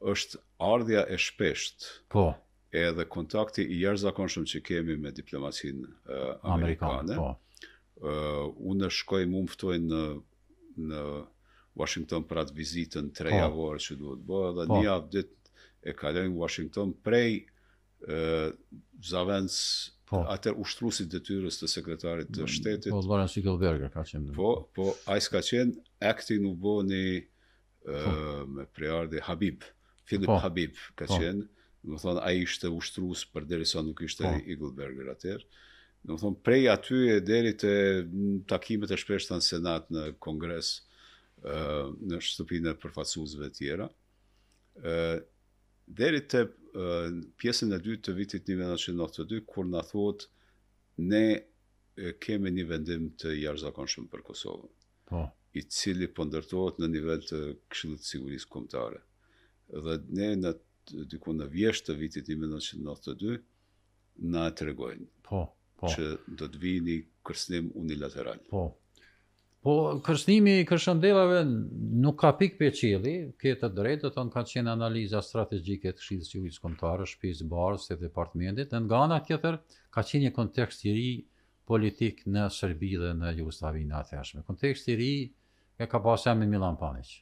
është ardhja e shpesht. Po. Edhe kontakti I jashtëzakonshëm që kemi me diplomacinë amerikane. Unë shkoj më ftojnë në Washington për atë vizitën 3 javore që duhet bëhe, dhe një javë ditë e kaloj në Washington prej zavendës atër ushtruesit detyrës të sekretarit të shtetit. Po, Lawrence Eagleberger ka qenë. Po, ai s'ka qenë acting u bëni me preardhje Habib, Philip Habib ka qenë, do thonë ai ishte ushtrues përderisa nuk ishte Eagleberger atëherë. Do thonë prej aty deri te takimet e shpeshta në Senat, në Kongres, në shtëpinë e përfaqësuesve të tjera. Deri te pjesën e dytë të vitit 1992, kur na thuhet ne kemi një vendim të jashtëzakonshëm për Kosovën. I cili po ndërtohet në nivel të Këshillit të Sigurisë Kombëtare. Dhe ne diku në vjesht të vitit 1992 na tregojnë që do të vijë një kërcënim unilateral. Po, kërcënimi I Kërshëndellave nuk ka pikë pe qielli, ke të drejtë, ka qenë analiza strategjike të Këshillit të Sigurisë Kombëtare, shtëpisë Barës të departamentit, nga ana tjetër ka qenë një kontekst I ri politik në Serbi dhe në Jugosllavinë atëhershme. Kontekst I ri e ka pasur me Milan Panić.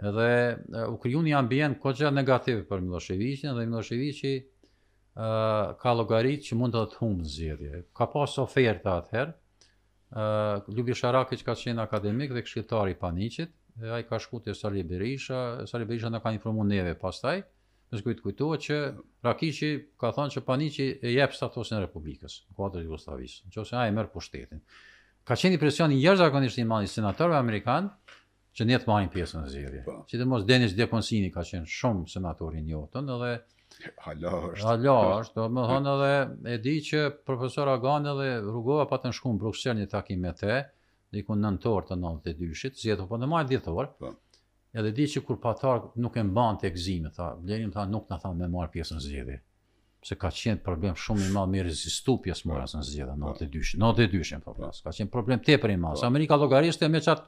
Edhe u kriju një ambient kogja negativ për Miloševićin, dhe Miloševići ka llogarit që mund të humbë zgjedhje. Ka pas oferta atëherë. Ljubiša Rakić ka qenë akademik dhe këshilltar I Panićit, ai ka shku te Sali Berisha na ka informuar neve pastaj, më kujtohet që Rakići ka thënë që Panići e jep statusin e Republikës, në kuadër të Jugosllavisë, nëse ai merr pushtetin. Ka qenë impresion I jashtëzakonisht I madh I senatorëve amerikanë që ne të marrin pjesë në zgjedhje. Sidomos Denis Dekonsini ka qenë shumë senator I njohur, edhe Hala është, do më thonë edhe e di që profesor Agani dhe rrugova pa të shku në Bruxelles një takim me te, diku në nëntor të 92-shit, zjeto po në majtë dhjetor, edhe di që kur patar nuk e mban të egzime, Blenim nuk në me marrë pjesë në zgjedhje, se ka qenë problem shumë I madh me rezistu pjesë marrës në zgjedhje, 92-shin po plas, ka qenë problem tepër I madh. Amerika llogariste me qatë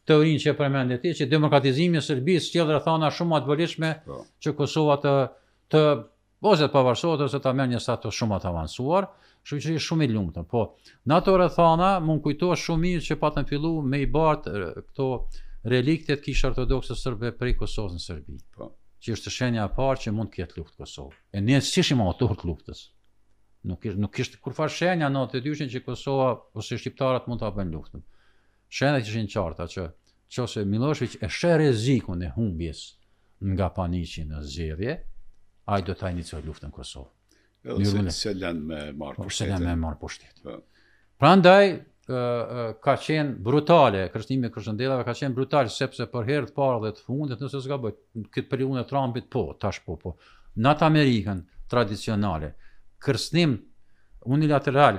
teorinë që përmendje ti, që demokratizimi I Serbisë sjell rrethana shumë më të vëlidshme që Kosova ose të pavarësohet ose ta merr një status shumë të avancuar, shoqëri shumë I lumtur. Po, në ato rrethana mund kujtohet shumë mirë që patën fillu me I bart këto reliktet Kishë Ortodokse Serbe prej Kosovës në Serbi. Që është shenja e parë që mund të ketë luftë Kosovë. E ne s'ishim autor të luftës. Nuk kishte kurfar shenja në 92-shin që Kosova ose shqiptarët mund ta bëjnë luftën. Shenjat ishin qarta që nëse Milošević e sheh rrezikun e humbjes nga Panići në zgjedhje, ai do ta iniciojë luftën në Kosovë. Se lënë me marrë pushtetin. Prandaj ka qenë brutale, kërcënimi I Kërshëndellave ka qenë brutal, sepse për herë të parë dhe të fundit, nëse s'ka bëj, këtë periudhën e Trumpit tash po. Në atë Amerikën tradicionale, kërcënim unilateral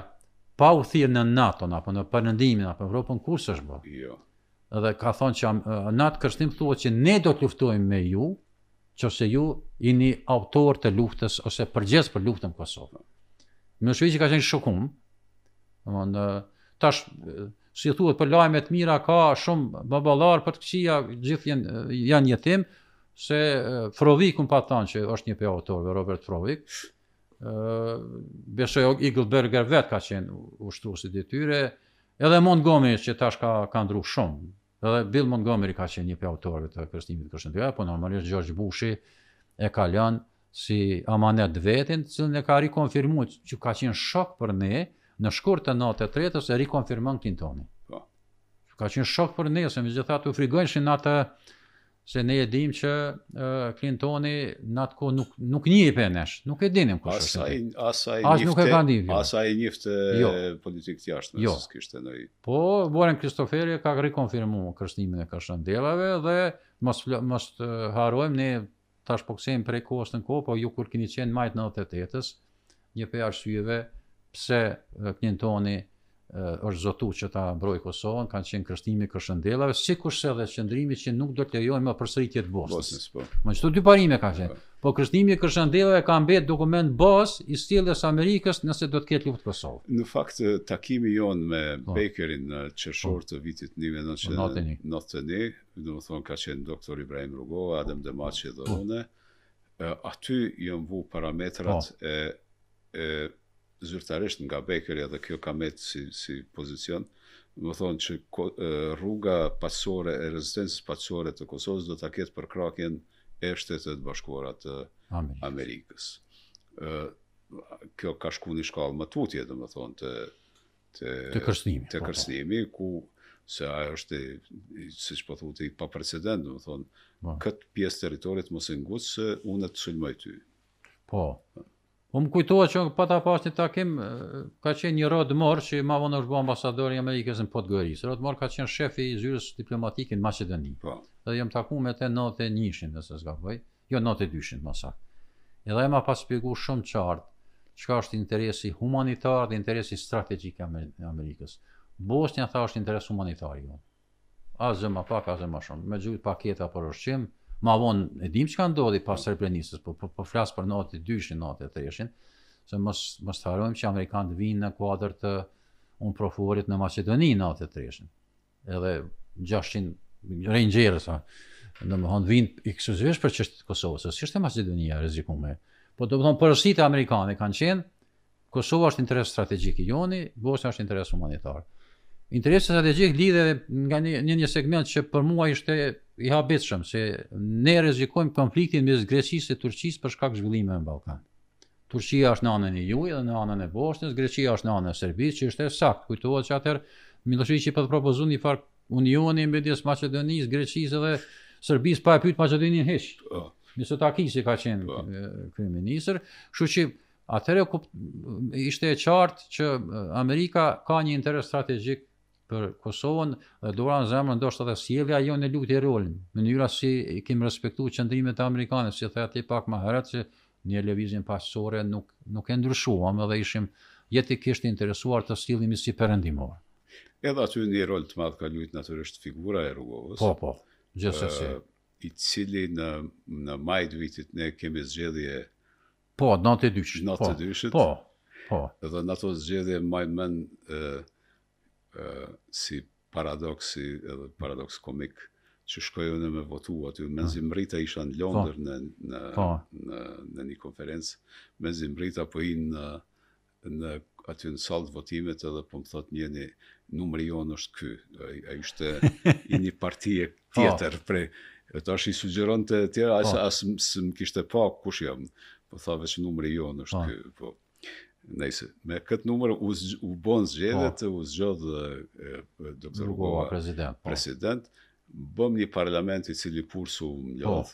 pa u thirrë në NATO apo në Perëndimin apo Evropën kur s'është bë. Jo. Edhe ka thonë që në atë kërcënim thuhet që ne do të luftojmë me ju, qose ju jeni autor të luftës ose përgjegjës për luftën në Kosovë. Miloševići ka qenë shokum. Domthonë tash si thuhet për lajme të mira ka shumë baballar për të këqija, gjithë janë jetim, se Frovikun pa thënë që është një prej autorëve, Robert Frovik. Besoj Eagleberger vet ka qenë ushtruesi I tyre, edhe Montgomery që tash ka ndru shumë. Edhe Bill Montgomery ka qenë një prej autorëve të kërcënimit të Kërshëndellave, po normalisht George Bushi e ka lënë si amanet vetin, cilën e ka rikonfirmuar që ka qenë shok për ne në shkurt të 93-s e rikonfirmon Clintoni. Ka qenë shok për ne, ose megjithatë u frigojnshin atë se ne e dim që Clintoni në atë kohë nuk njeh për nesh, nuk e dinim kush është. Asaj njifte politikë të jashtme, se s'kishte ndonjë. Po, Warren Christoferi ka rikonfirmuar kërcënimin e Kërshëndellave dhe mos harrojmë ne tash po kthehemi prej kohës në kohë, po ju kur keni qenë majt 98-s, një prej arsyeve pse Clintoni është zotu që ta mbroj Kosovën, kanë qenë kërstimi Kërshëndellave, sikurse edhe qëndrimi që nuk do të lejojnë më përsëritje të Bosnës. Më çdo dy parime ka qenë. Po kërstimi Kërshëndellave ka mbet dokument bazë i sjelljes Amerikës nëse do të ketë luftë Kosovë. Në fakt takimi jon me Bakerin në qershor të vitit 1991, domethënë ka qenë doktor Ibrahim Rugova, Adem Demaçi dhe unë. Aty janë vu parametrat e zyrtarisht nga Bakeri edhe kjo ka met si pozicion, më thonë që rruga pasore e rezistencës pasore të Kosovës do ta ketë për krahjen e Shtetet Bashkuara të Amerikës. Kjo ka shku një shkallë më tutje, domethënë të kërcënimi, ku se ajo është, siç po thotë, pa precedent, domethënë këtë pjesë territorit mos e nguc se unë të sulmoj ty. Po. Më kujtohet që pata pas një takim, ka qenë një Rodmor që ma vonë është bë ambasadori i Amerikës në Podgorica. Rodmor ka qenë shefi i zyrës diplomatike në Maqedoni. Dhe jam taku me te 91-shin, nëse s'gaboj, jo 92-shin më saktë. Edhe ma pas shpjegu shumë qartë çka është interesi humanitar dhe interesi strategjik i Amerikës. Bosnia tha është interes humanitar jo. Asgjë më pak, asgjë më shumë. Me gjujt paketa për ushqim, ma vonë e dim që ka ndodhi pas Srebrenicës, po flas për 92-shin, 93-shin, se mos të harrojmë që Amerikanët vinë në kuadër të UNPROFOR-it në Maqedoni 93-shin. Edhe 600 rangjerës, domethënë vinë ekskluzivisht për çështjet e Kosovës, s'është Maqedonia rrezikuar. Po domethënë porositë amerikane kanë qenë Kosova është interes strategjik i joni, Bosnia është interes humanitar. Interesi strategjik lidhet nga një segment që për mua ishte i habitshëm, se ne rrezikojmë konfliktin mes Greqisë e Turqisë për shkak zhvillimeve në Ballkan. Turqia është në anën e juaj dhe në anën e Bosnjës, Greqia është në anën e Serbisë, që është saktë. Kujtohet që atëherë Miloševići po propozuan një farë unioni midis Maqedonisë, Greqisë dhe Serbisë pa e pyet Maqedoninë hiç. Mitsotakis ka qenë kryeministër, kështu që atëherë ishte e qartë që Amerika ka një interes strategjik për Kosovën, dhe dora në zemrën ndoshta edhe sjellja jonë lutje rolin. Mënyra si kemi respektuar qëndrimet e amerikanëve, si thaj atje pak më herët, që një lëvizje paqësore nuk e ndryshuam dhe ishim jetikisht interesuar të sillemi si perëndimor. Edhe aty një rol të madh ka luajtur natyrisht figura e Rugovës. Po, gjithsesi. I cili në maj të vitit ne kemi zgjedhje. Po, 92-shin. 92-shit. Po. Edhe në ato zgjedhje maj mend si paradoks komik që shkojnë me votu aty. Menzim Rita isha në Londër në një konferencë. Menzim Rita po në aty në sallë të votimet edhe po më thot njëni numri jonë është ky. Ai ishte i një partie tjetër prej. Tash i sugjeron të tjera, as më kishte pa kush jam. Po tha veç numri jonë është ky. Po. Nëse me këtë numër u bën zgjedhjet, u zgjodh doktor Rugova president, bëm një parlament i cili kursu mbledh.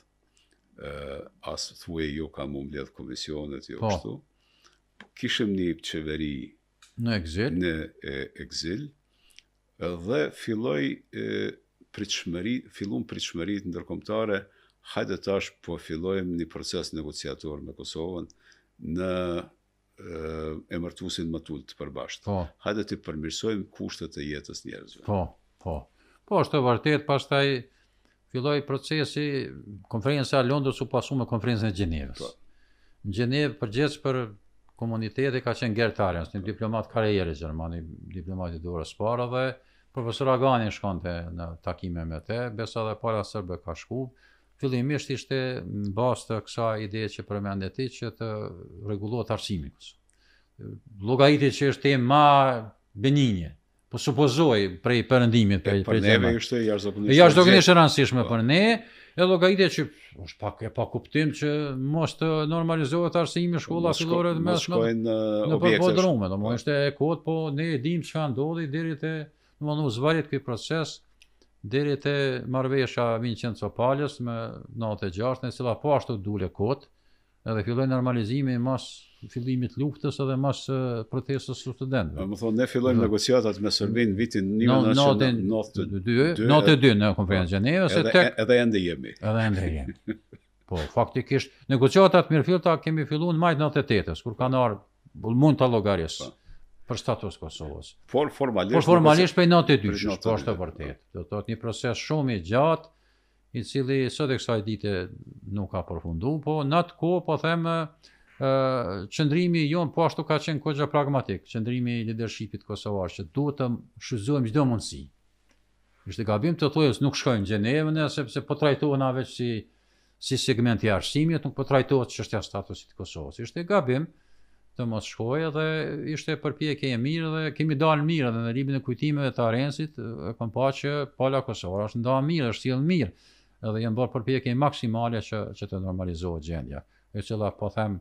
As thuaj jo kam mbledh komisionet jo kështu. Kishim një qeveri në ekzil dhe fillon pritshmëritë ndërkombëtare, hajde tash po fillojmë një proces negociator me Kosovën në emërtuesin më tull të përbashkët. Hajde të përmirësojmë kushtet e jetës njerëzve. Po, është vërtet, pastaj filloi procesi, konferenca e Londrës u pasu me konferencën e Gjenevës. Në Gjenevë përgjegjës për komuniteti ka qenë Gert Arens, një diplomat karriere gjerman, diplomat i dorës parë, dhe profesor Agani shkonte në takime me te, besa dhe para sërbe ka shku. Fillimisht ishte në bazë të kësaj ide që përmendet ti që të rregullohet arsimi. Llogaritet që është temë ma beninje, po supozoj prej perëndimit për neve ishte jashtëzakonisht e rëndësishme për ne, e llogaritet që është pa kuptim që mos të normalizohet arsimi shkolla fillore të mesme në podrume, domethënë ishte e kohët, po ne e dim çka ndodhi deri te domethënë zvarrit ky proces deri te marrëveshja Vincenzo Palës me 96, në cila po ashtu dule kot, edhe filloi normalizimi mas fillimit luftës edhe mas protestës së studentëve. Më thonë, ne fillojmë negociatat me Serbinë vitin 1992 në konferencën e Gjenevës, edhe ende jemi. Po, faktikisht negociatat mirëfillta kemi filluar në maj 98-s, kur kanë ardhur mund ta llogaris. për status Kosovës. Por formalisht prej 92, po është e vërtet. Do të thotë një proces shumë i gjatë, i cili sot e kësaj dite nuk ka përfundu, po në atë kohë po them qëndrimi jon po ashtu ka qenë kogja pragmatik, qëndrimi i leadershipit kosovar që duhet të shfrytëzojmë çdo mundësi. Ishte gabim të thojës nuk shkojnë në Gjenevën sepse po trajtohen veç si segment i arsimit, nuk po trajtohet çështja statusit të Kosovës. Ishte gabim të mos shkojë dhe ishte përpjekje e mirë dhe kemi dalë mirë edhe në librin e kujtimeve të Arensit e kam pa që pala kosovare është ndarë mirë, është sjellë mirë edhe janë bërë përpjekje maksimale që të normalizohet gjendja. E cila po them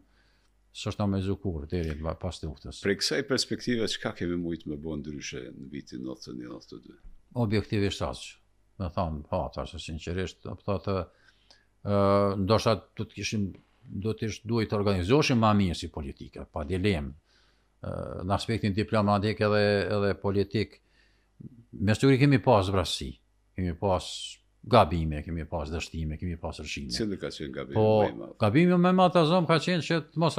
s'është me zukur deri pas luftës. Prej kësaj perspektive çka kemi mujtë me bën ndryshe në vitin 91-92? Objektivisht asgjë. Me thënë patar, sinqerisht, po thotë ndoshta duhet të organizoheshim më mirë si politika, pa dilemë. Në aspektin diplomatik edhe politik, me siguri kemi pas vrasësi, kemi pas gabime, kemi pas dështime, kemi pas rëshime. Cili ka qenë gabimi më i madh? Po, gabimi më i madh ka qenë që të mos